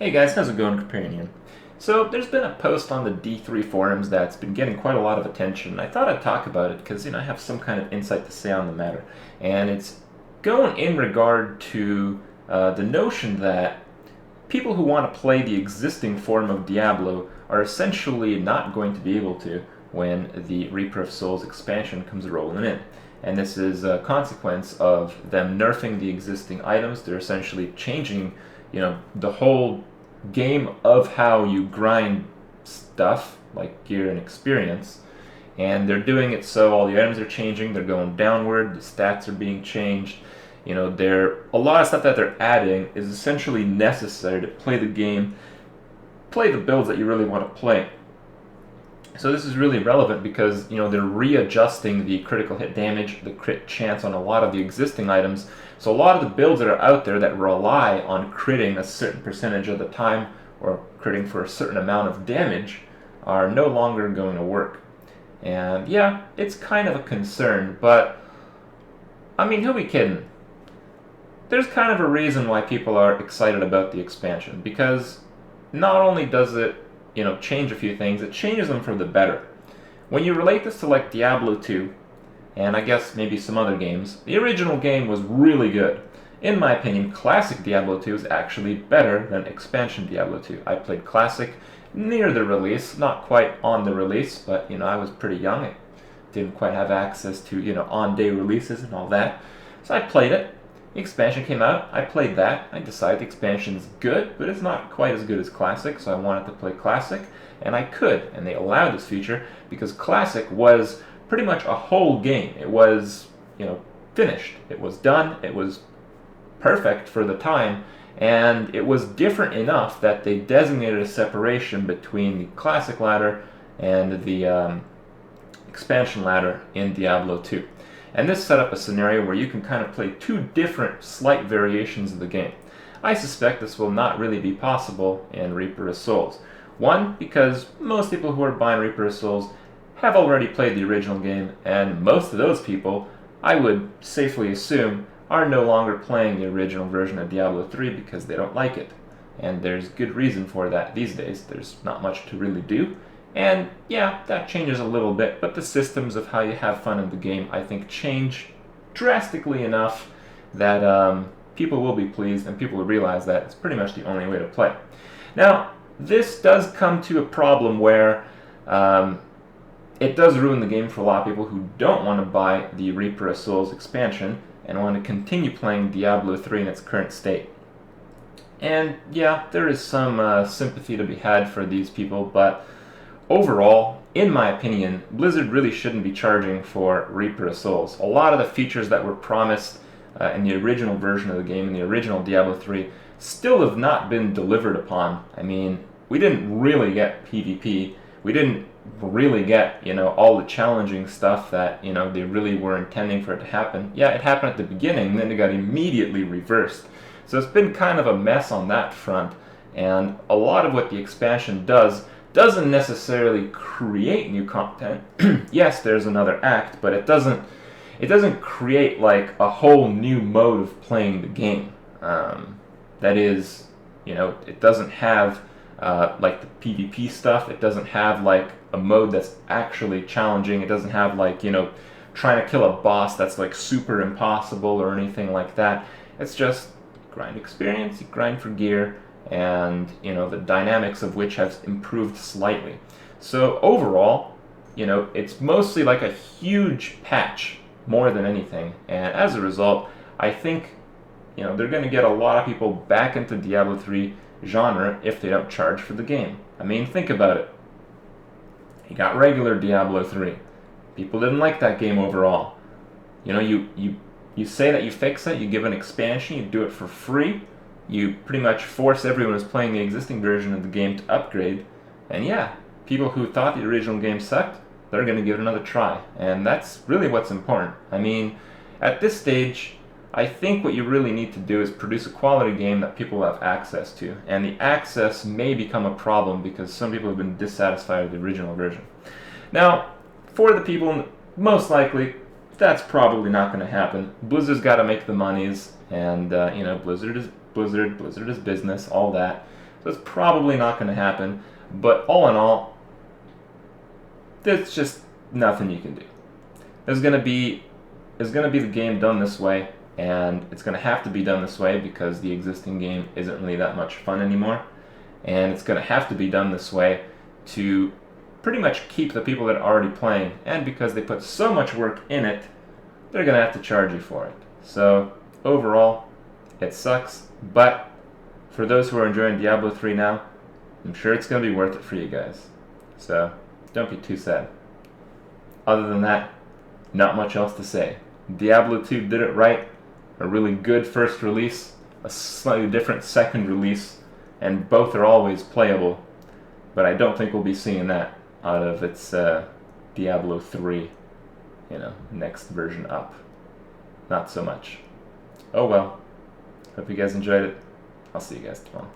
Hey guys, how's it going, Companion? So, there's been a post on the D3 forums that's been getting quite a lot of attention. I thought I'd talk about it because, I have some kind of insight to say on the matter. And it's going in regard to the notion that people who want to play the existing form of Diablo are essentially not going to be able to when the Reaper of Souls expansion comes rolling in. And this is a consequence of them nerfing the existing items. They're essentially changing, the whole game of how you grind stuff, like gear and experience. And they're doing it so all the items are changing, they're going downward, the stats are being changed. A lot of stuff that they're adding is essentially necessary to play the game, play the builds that you really want to play. So this is really relevant because they're readjusting the critical hit damage, the crit chance on a lot of the existing items. So a lot of the builds that are out there that rely on critting a certain percentage of the time or critting for a certain amount of damage are no longer going to work. And yeah, it's kind of a concern, but I mean, who we kidding? There's kind of a reason why people are excited about the expansion, because not only does it change a few things, it changes them for the better. When you relate this to like Diablo 2, and I guess maybe some other games, the original game was really good. In my opinion, Classic Diablo 2 is actually better than Expansion Diablo 2. I played Classic near the release, not quite on the release, but I was pretty young. I didn't quite have access to on-day releases and all that. So I played it. The expansion came out, I played that. I decided the expansion is good, but it's not quite as good as Classic, so I wanted to play Classic, and I could, and they allowed this feature because Classic was pretty much a whole game. It was, finished. It was done, it was perfect for the time, and it was different enough that they designated a separation between the Classic ladder and the expansion ladder in Diablo 2. And this set up a scenario where you can kind of play two different slight variations of the game. I suspect this will not really be possible in Reaper of Souls. One, because most people who are buying Reaper of Souls have already played the original game, and most of those people, I would safely assume, are no longer playing the original version of Diablo 3 because they don't like it. And there's good reason for that these days. There's not much to really do. And yeah, that changes a little bit, but the systems of how you have fun in the game, I think, change drastically enough that people will be pleased and people will realize that it's pretty much the only way to play. Now, this does come to a problem where it does ruin the game for a lot of people who don't want to buy the Reaper of Souls expansion and want to continue playing Diablo 3 in its current state. And yeah, there is some sympathy to be had for these people, but overall, in my opinion, Blizzard really shouldn't be charging for Reaper of Souls. A lot of the features that were promised in the original version of the game, in the original Diablo 3, still have not been delivered upon. I mean, we didn't really get PvP. We didn't really get, all the challenging stuff that, they really were intending for it to happen. Yeah, it happened at the beginning, and then it got immediately reversed. So it's been kind of a mess on that front, and a lot of what the expansion doesn't necessarily create new content. Yes, there's another act, but it doesn't create like a whole new mode of playing the game. That is, it doesn't have like the PvP stuff. It doesn't have like a mode that's actually challenging. It doesn't have like trying to kill a boss that's like super impossible or anything like that. It's just grind experience, you grind for gear, and the dynamics of which have improved slightly. So overall, it's mostly like a huge patch more than anything, and as a result, I think they're going to get a lot of people back into Diablo 3 genre if they don't charge for the game. I mean, think about it. You got regular Diablo 3. People didn't like that game overall. You say that you fix it, you give an expansion, you do it for free. You pretty much force everyone who's playing the existing version of the game to upgrade. And yeah, people who thought the original game sucked, they're going to give it another try. And that's really what's important. I mean, at this stage, I think what you really need to do is produce a quality game that people have access to. And the access may become a problem because some people have been dissatisfied with the original version. Now, for the people, most likely, that's probably not going to happen. Blizzard's got to make the monies, and Blizzard is business, all that. So it's probably not going to happen. But all in all, there's just nothing you can do. There's going to be the game done this way, and it's going to have to be done this way because the existing game isn't really that much fun anymore. And it's going to have to be done this way to pretty much keep the people that are already playing, and because they put so much work in it, they're going to have to charge you for it. So overall, it sucks, but for those who are enjoying Diablo 3 now, I'm sure it's going to be worth it for you guys. So don't be too sad. Other than that, not much else to say. Diablo 2 did it right, a really good first release, a slightly different second release, and both are always playable, but I don't think we'll be seeing that out of its Diablo 3, next version up. Not so much. Oh well. Hope you guys enjoyed it. I'll see you guys tomorrow.